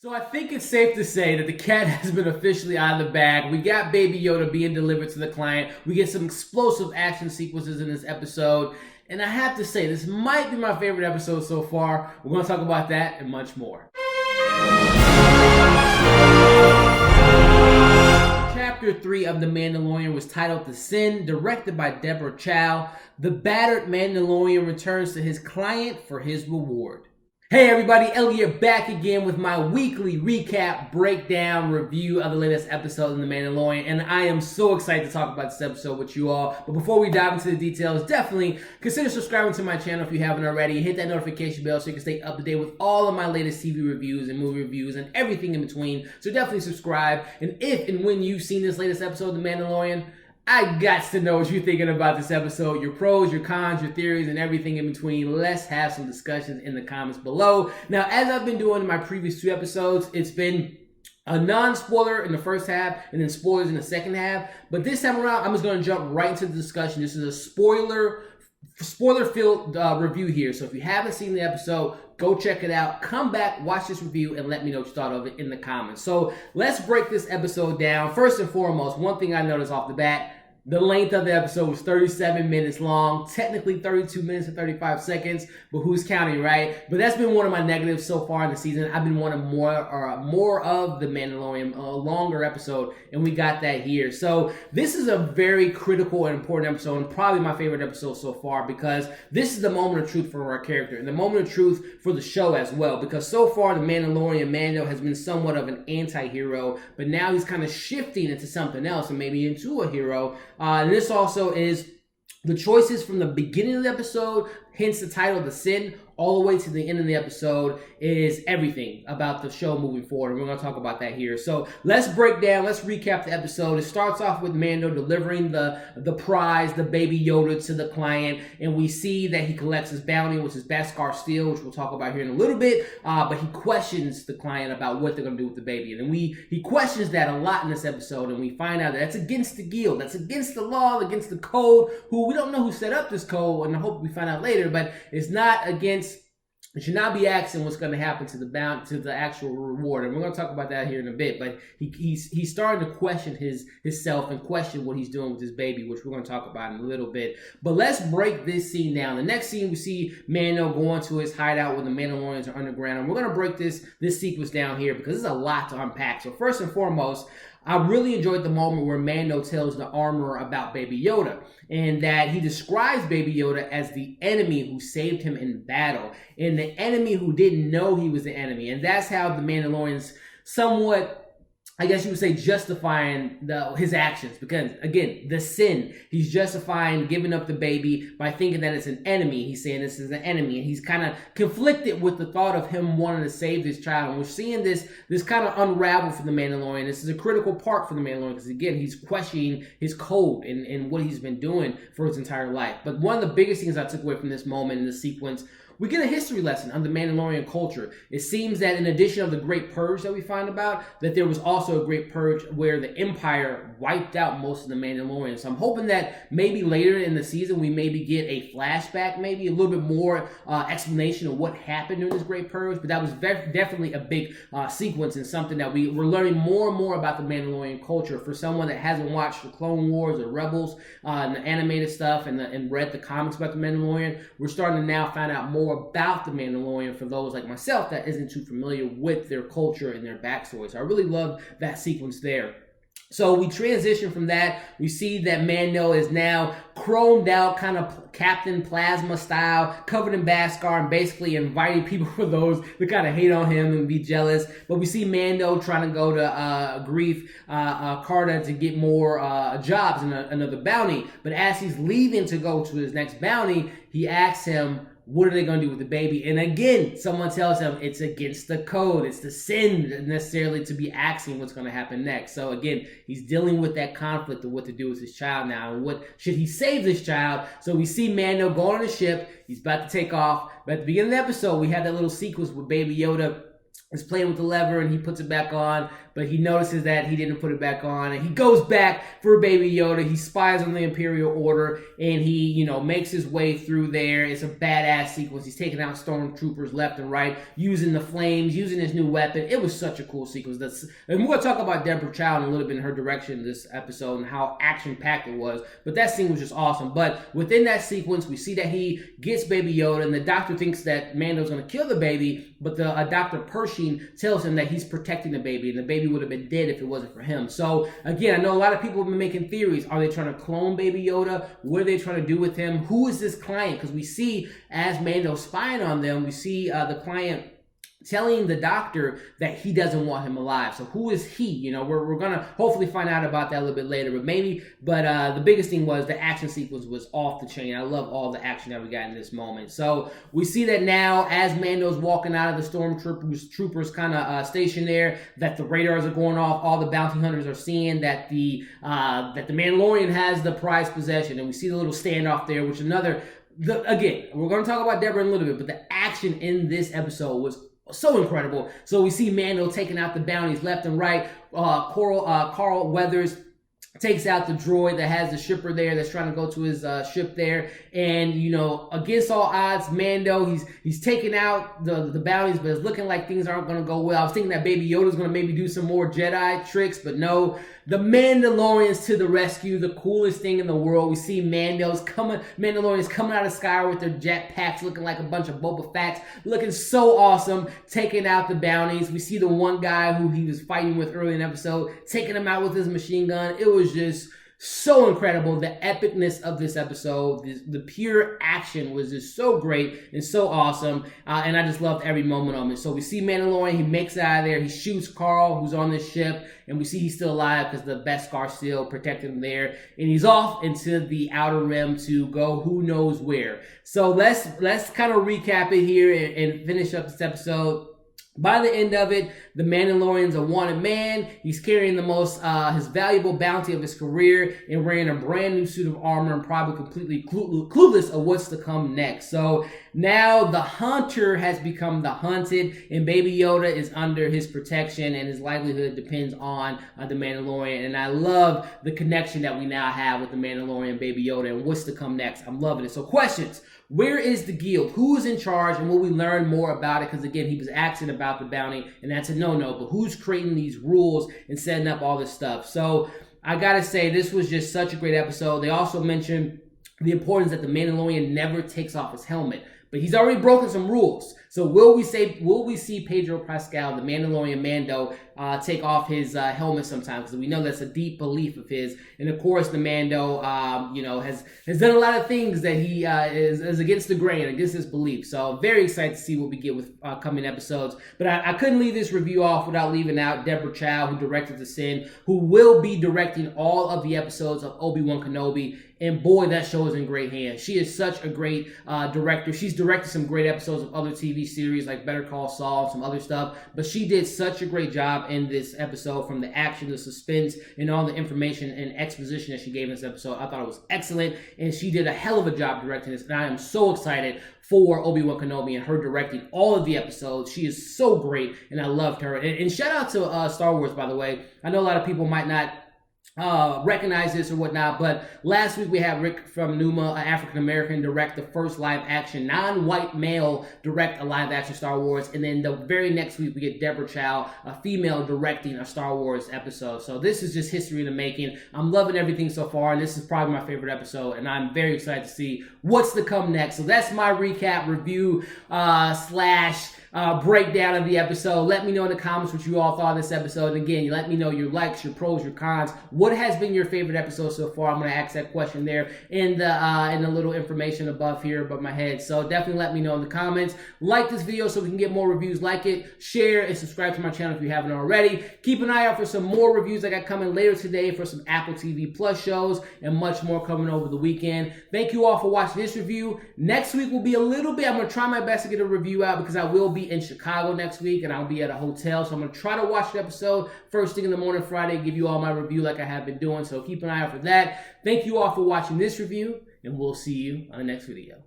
So I think it's safe to say that the cat has been officially out of the bag. We got Baby Yoda being delivered to the client. We get some explosive action sequences in this episode. And I have to say, this might be my favorite episode so far. We're going to talk about that and much more. Chapter 3 of The Mandalorian was titled The Sin, directed by Deborah Chow. The battered Mandalorian returns to his client for his reward. Hey everybody, Elliot back again with my weekly recap, breakdown, review of the latest episode in The Mandalorian, and I am so excited to talk about this episode with you all. But before we dive into the details, definitely consider subscribing to my channel if you haven't already. Hit that notification bell so you can stay up to date with all of my latest TV reviews and movie reviews and everything in between. So definitely subscribe, and if and when you've seen this latest episode of The Mandalorian, I got to know what you're thinking about this episode, your pros, your cons, your theories, and everything in between. Let's have some discussions in the comments below. Now, as I've been doing in my previous 2 episodes, it's been a non-spoiler in the first half and then spoilers in the second half. But this time around, I'm just going to jump right into the discussion. This is a spoiler-filled review here. So if you haven't seen the episode, go check it out. Come back, watch this review, and let me know what you thought of it in the comments. So let's break this episode down. First and foremost, one thing I noticed off the bat, the length of the episode was 37 minutes long, technically 32 minutes and 35 seconds, but who's counting, right? But that's been one of my negatives so far in the season. I've been wanting more of The Mandalorian, a longer episode, and we got that here. So this is a very critical and important episode, and probably my favorite episode so far, because this is the moment of truth for our character, and the moment of truth for the show as well, because so far The Mandalorian, Mando, has been somewhat of an anti-hero, but now he's kind of shifting into something else, and maybe into a hero. And this also is the choices from the beginning of the episode, hence the title, The Sin, all the way to the end of the episode is everything about the show moving forward. And we're going to talk about that here. So let's break down, let's recap the episode. It starts off with Mando delivering the prize, the Baby Yoda, to the client. And we see that he collects his bounty, which is Beskar Steel, which we'll talk about here in a little bit. But he questions the client about what they're going to do with the baby. And he questions that a lot in this episode. And we find out that that's against the guild. That's against the law, against the code, who we don't know who set up this code. And I hope we find out later. But it's not against... You should not be asking what's going to happen to the actual reward, and we're going to talk about that here in a bit. But he's starting to question himself and question what he's doing with his baby, which we're going to talk about in a little bit. But let's break this scene down. The next scene, we see Mando going to his hideout where the Mandalorians are underground, and we're going to break this sequence down here because there's a lot to unpack. So first and foremost, I really enjoyed the moment where Mando tells the armorer about Baby Yoda, and that he describes Baby Yoda as the enemy who saved him in battle, and the enemy who didn't know he was the enemy. And that's how the Mandalorians somewhat, I guess you would say, justifying his actions. Because, again, the sin. He's justifying giving up the baby by thinking that it's an enemy. He's saying this is an enemy. And he's kind of conflicted with the thought of him wanting to save this child. And we're seeing this kind of unravel for the Mandalorian. This is a critical part for the Mandalorian because, again, he's questioning his code and what he's been doing for his entire life. But one of the biggest things I took away from this moment in this sequence, we get a history lesson on the Mandalorian culture. It seems that in addition of the Great Purge that we find about, that there was also a Great Purge where the Empire wiped out most of the Mandalorians. So I'm hoping that maybe later in the season we maybe get a flashback, maybe a little bit more explanation of what happened during this Great Purge. But that was definitely a big sequence and something that we're learning more and more about the Mandalorian culture. For someone that hasn't watched the Clone Wars or Rebels and the animated stuff and read the comics about the Mandalorian, we're starting to now find out more about the Mandalorian for those like myself that isn't too familiar with their culture and their backstory. So I really love that sequence there. So we transition from that. We see that Mando is now chromed out, kind of Captain Plasma style, covered in Beskar, and basically inviting people for those to kind of hate on him and be jealous. But we see Mando trying to go to Greef Karga to get more jobs and another bounty. But as he's leaving to go to his next bounty, he asks him, what are they going to do with the baby? And again, someone tells him it's against the code. It's the sin necessarily to be asking what's going to happen next. So again, he's dealing with that conflict of what to do with his child now. And what should he save this child? So we see Mando go on the ship. He's about to take off. But at the beginning of the episode, we have that little sequence with Baby Yoda is playing with the lever and he puts it back on, but he notices that he didn't put it back on, and he goes back for Baby Yoda. He spies on the Imperial Order, and he, makes his way through there. It's a badass sequence. He's taking out stormtroopers left and right, using the flames, using his new weapon. It was such a cool sequence. And we're going to talk about Deborah Chow in a little bit in her direction in this episode and how action-packed it was, but that scene was just awesome. But within that sequence, we see that he gets Baby Yoda, and the doctor thinks that Mando's going to kill the baby, but Dr. Pershing tells him that he's protecting the baby, and the baby would have been dead if it wasn't for him. So again, I know a lot of people have been making theories. Are they trying to clone Baby Yoda? What are they trying to do with him? Who is this client? Because we see, as Mando's spying on them, we see the client telling the doctor that he doesn't want him alive. So who is he? We're gonna hopefully find out about that a little bit later, but the biggest thing was the action sequence was off the chain. I love all the action that we got in this moment. So we see that now as Mando's walking out of the stormtroopers kind of station there, that the radars are going off. All the bounty hunters are seeing that the Mandalorian has the prized possession, and we see the little standoff there, which again, we're going to talk about Deborah in a little bit, but the action in this episode was so incredible. So we see Mando taking out the bounties left and right. Carl Weathers takes out the droid that has the shipper there that's trying to go to his ship there, and against all odds, Mando he's taking out the bounties, but it's looking like things aren't going to go well. I was thinking that Baby Yoda's going to maybe do some more Jedi tricks, but no. The Mandalorians to the rescue, the coolest thing in the world. We see Mandalorians coming out of the sky with their jetpacks, looking like a bunch of Boba Fetts, looking so awesome, taking out the bounties. We see the one guy who he was fighting with early in the episode, taking him out with his machine gun. It was just so incredible. The epicness of this episode, the pure action was just so great and so awesome, and I just loved every moment of it. So we see Mandalorian, he makes it out of there, he shoots Carl, who's on this ship, and we see he's still alive because the Beskar still protected him there, and he's off into the Outer Rim to go who knows where. So let's kind of recap it here and finish up this episode. By the end of it, the Mandalorian's a wanted man. He's carrying the most, his valuable bounty of his career and wearing a brand new suit of armor and probably completely clueless of what's to come next. So now the hunter has become the hunted, and Baby Yoda is under his protection, and his livelihood depends on the Mandalorian. And I love the connection that we now have with the Mandalorian, Baby Yoda, and what's to come next. I'm loving it. So questions. Where is the guild? Who's in charge? And will we learn more about it? Because again, he was asking about the bounty, and that's a no-no. But who's creating these rules and setting up all this stuff? So I gotta say, this was just such a great episode. They also mentioned the importance that the Mandalorian never takes off his helmet. But he's already broken some rules. So will we see Pedro Pascal, the Mandalorian Mando, take off his helmet sometimes? Because we know that's a deep belief of his. And of course, the Mando, has done a lot of things that he is against the grain, against his belief. So very excited to see what we get with coming episodes. But I couldn't leave this review off without leaving out Deborah Chow, who directed The Sin, who will be directing all of the episodes of Obi-Wan Kenobi. And boy, that show is in great hands. She is such a great director. She's directed some great episodes of other TV series like Better Call Saul and some other stuff. But she did such a great job in this episode, from the action, the suspense, and all the information and exposition that she gave in this episode. I thought it was excellent. And she did a hell of a job directing this. And I am so excited for Obi-Wan Kenobi and her directing all of the episodes. She is so great, and I loved her. And shout out to Star Wars, by the way. I know a lot of people might not recognize this or whatnot, but last week we had Rick from Numa, an African-American, direct the first live-action non-white male direct a live-action Star Wars, and then the very next week we get Deborah Chow, a female, directing a Star Wars episode. So this is just history in the making. I'm loving everything so far, and this is probably my favorite episode, and I'm very excited to see what's to come next. So that's my recap, review, slash breakdown of the episode. Let me know in the comments what you all thought of this episode. And again, let me know your likes, your pros, your cons. What has been your favorite episode so far? I'm going to ask that question there in the little information above here above my head. So definitely let me know in the comments. Like this video so we can get more reviews like it. Share and subscribe to my channel if you haven't already. Keep an eye out for some more reviews I got coming later today for some Apple TV Plus shows and much more coming over the weekend. Thank you all for watching this review. Next week will be a little bit, I'm going to try my best to get a review out because I will be in Chicago next week and I'll be at a hotel. So I'm going to try to watch the episode first thing in the morning Friday, give you all my review like I have been doing. So keep an eye out for that. Thank you all for watching this review, and we'll see you on the next video.